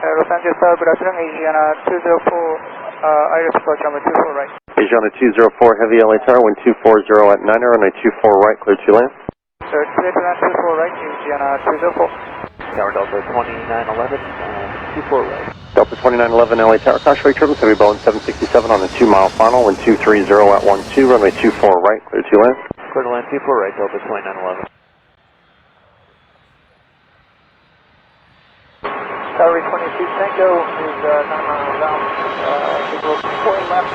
Los Angeles Tower, good afternoon, Asiana 204, Iris approach number 24 right. Asiana 204, heavy LA Tower, wind 240 at 9er, runway 24 right, clear to land. Sir, clear to land 24 right, Asiana 204. Tower Delta 2911, 24 right. Delta 2911, LA Tower, caution wake turbulence, heavy Boeing 767 on the 2-mile final, wind 230 at 12, runway 24 right, clear to land. Clear to land 24 right, Delta 2911. Tower 22 Tango is 9 miles out, signal 4 left.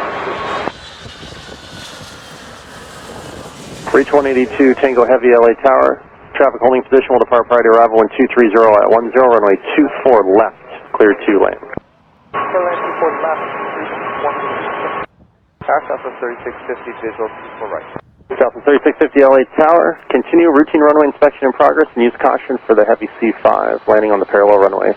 Reach 182, Tango Heavy LA Tower, traffic holding position will depart prior to arrival, wind 230 at 10, runway 24 left, clear to land. Clear land 24 left, 1. Tower Southwest 3650, visual 24 right. Southwest 3650 LA Tower, continue routine runway inspection in progress and use caution for the heavy C5 landing on the parallel runway.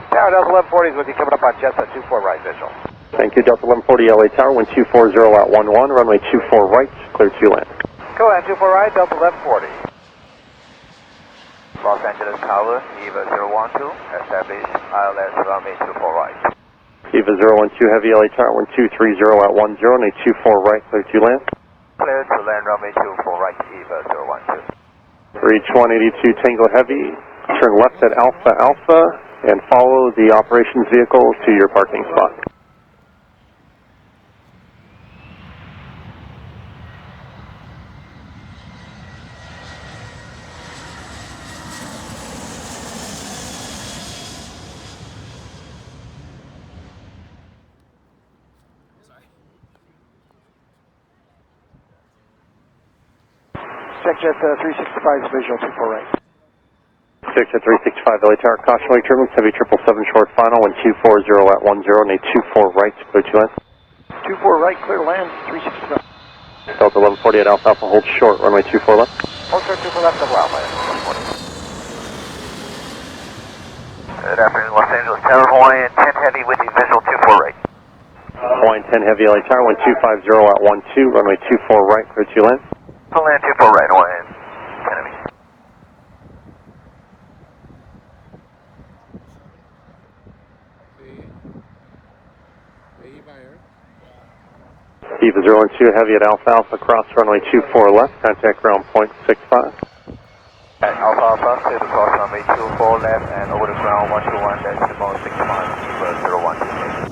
Tower Delta 1140 is with you coming up on Jets at 24 right, visual. Thank you, Delta 1140 LA Tower, wind 240 at 11, runway 24 right, clear to land. Go ahead, 24 right, Delta 1140. Los Angeles Tower, EVA 012, establish ILS runway 24 right. EVA 012 Heavy LA Tower, wind 230 at 10, runway 24 right, clear to land. Clear to land runway 24 right, EVA 012. Reach 182 Tango Heavy, turn left at Alpha Alpha, and follow the operations vehicle to your parking spot. Check jet 365 visual 24 right. Check jet 365 LA Tower, caution wake turbulence, heavy 777 short final, wind 240 at 10, and a 24 right, clear to land. 24 right, clear land 365. Delta 1140 at Alpha Alpha, hold short, runway 24 left. Hold short 24 left, double Alpha, 140. Good afternoon, Los Angeles Tower, Hawaiian 10 heavy with you, visual 24 right. Hawaiian 10 Heavy LA Tower, wind 250 at 12, runway 24 right, clear to land. Pull land 24 right, Hawaiian 10 heavy. EVA 012 Heavy at Alpha Alpha, cross runway 24 left, contact ground point 65. At Alpha Alpha, clear to cross runway 24 left and over the ground 121, that's the most 6 miles, EVA 012.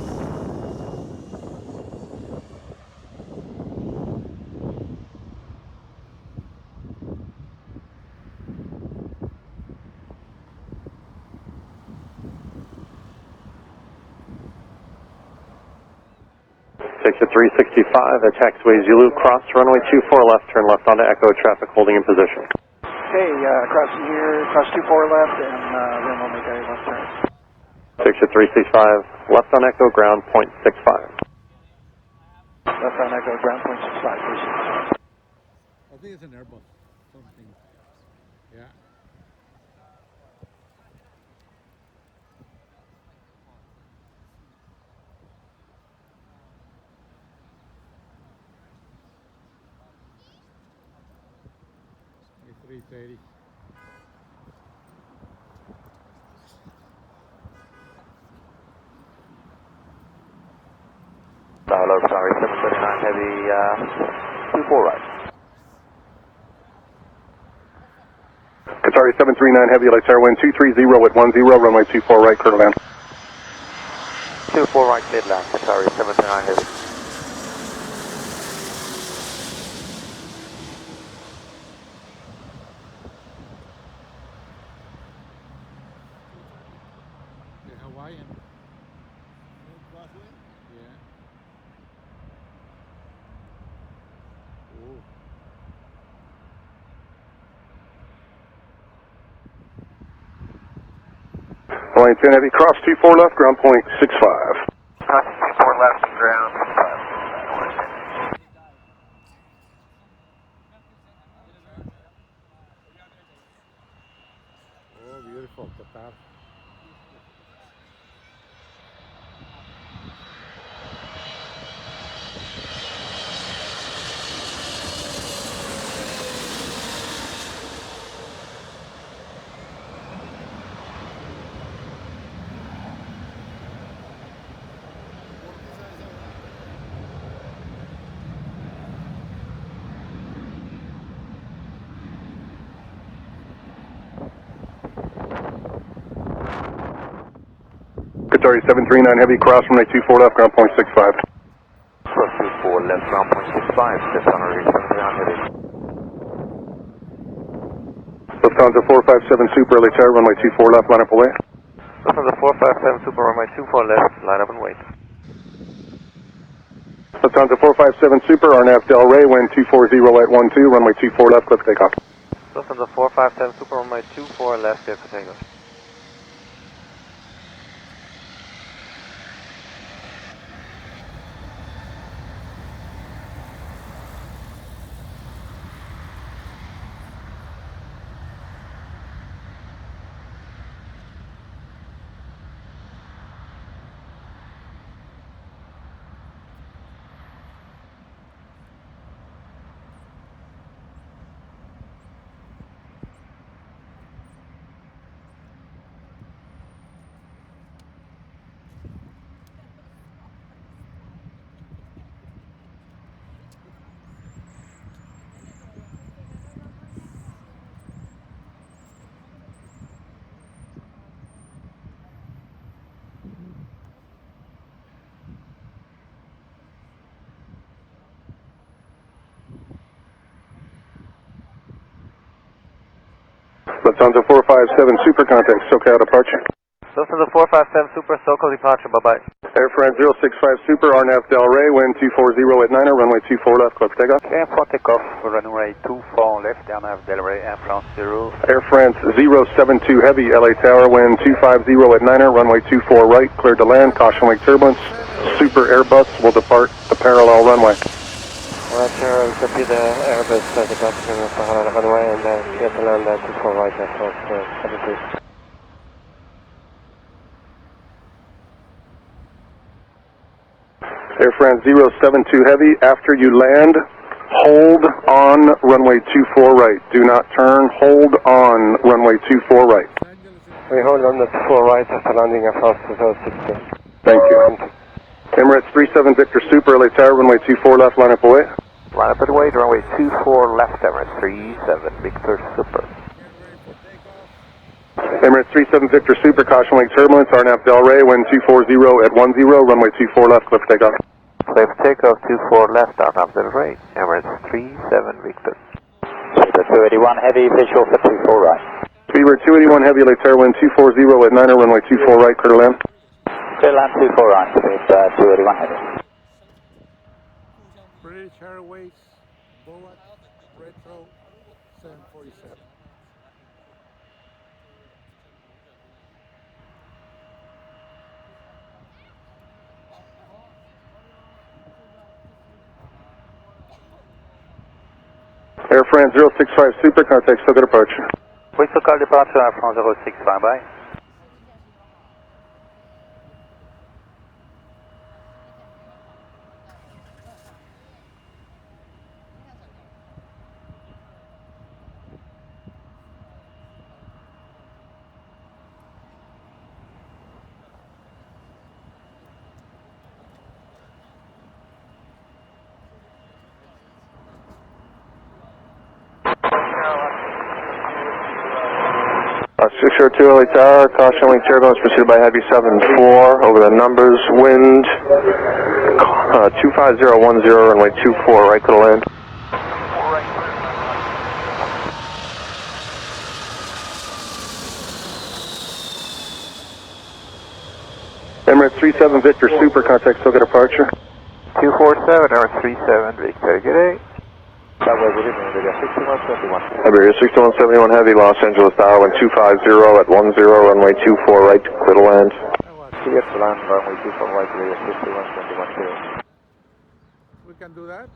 Exit 365 at taxiway Zulu, cross runway 24 left, turn left onto Echo, traffic holding in position. Okay, crossing here, cross 24 left, and then we'll make a left turn. Exit 365, left on Echo, ground point 65. Left on Echo, ground point 65, 365. I think it's an Airbus, something. Yeah. A330. Hello, sorry, 739 heavy, 24 right. Qatari 739 Heavy LA Tower, wind 230 at 10, runway 24 right, clear to land. 24 right, mid land, sorry, 739 heavy. The Hawaiian. Yeah. Oh. Hawaiian 10 Heavy, cross 24 left, ground point 65. Cross 24 left, ground 65. Oh, beautiful, Qatar. Qatari 739 Heavy, cross runway 24 left, ground point 65. Cross 24 left, ground point 65, descend runway 79 heavy. Lufthansa 457 Super, LA Tower, runway 24 left, line up away. Lufthansa 457 Super, runway 24 left, line up and wait. Lufthansa 457 Super, RNAV Del Rey, wind 240 at 12, runway 24 left, clear for takeoff. Lufthansa 457 Super, runway 24 left, clear for takeoff. Lufthansa 457 Super, contact SoCal departure. Lufthansa 457 Super, SoCal departure, bye-bye. Air France 065 Super, RNAV Del Rey, wind 240 at 9, runway 24 left, clear for takeoff. Air France takeoff, runway 24 left, RNAV Del Rey, Air France 0. Air France 072 Heavy, LA Tower, wind 250 at 9, runway 24 right, cleared to land, caution wake turbulence. Super Airbus will depart the parallel runway. Roger, copy the Airbus departure on the parallel runway and clear to land 24 right, Air France 72. Air France 072 Heavy, after you land, hold on runway 24 right. Do not turn, hold on runway 24 right. We hold on the 24 right after landing Air France 060. Thank you. Emirates 37 Victor Super, LA Tower, runway 24 left, line up away. Line up and wait, runway 24 left, Emirates 37 Victor Super. Emirates 37 Victor Super, caution wake turbulence, RNAV Del Rey, wind 240 at 10, runway 24 left, clear for takeoff. Clear for takeoff, 24 left, RNAV Del Rey, Emirates 37 Victor. Super 281 Heavy, visual for 24 right. Speedbird 281 Heavy, LA Tower, wind 240 at 9, runway 24 right, clear to land. Clear land 24 right, with 281 Heavy. British Airways, Boat, Retro, 747. Air France 065 Super, contact SoCal departure. We SoCal departure, Air France 065, bye. Sure 2 LA Tower, caution wing turbulence pursued by Heavy 74 over the numbers, wind 25010, runway 24 right to the land. Emirates 37 Victor Super, contact SoCal departure. 247, Emirates 37 Victor, good day. Iberia 6171 Heavy, Los Angeles Tower, wind 250 at 10, runway 24 right, clear to land. Clear to land, runway 24 right, Iberia 6171 We can do that.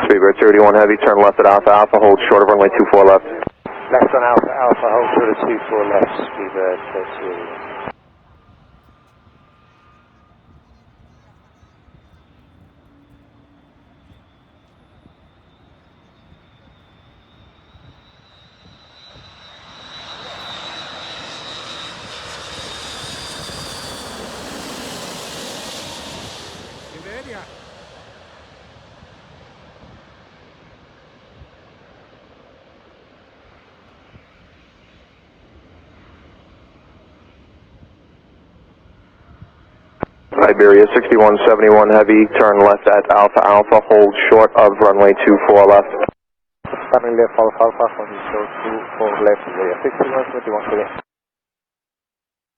Speedbird 31 Heavy, turn left at Alpha Alpha, hold short of runway 24 left. Left on Alpha Alpha, hold short of 24 left, Speedbird 31. In the area. Iberia 6171 Heavy, turn left at Alpha Alpha, hold short of runway 24 left. Turning left Alpha Alpha, hold short 24 left, 6171 again.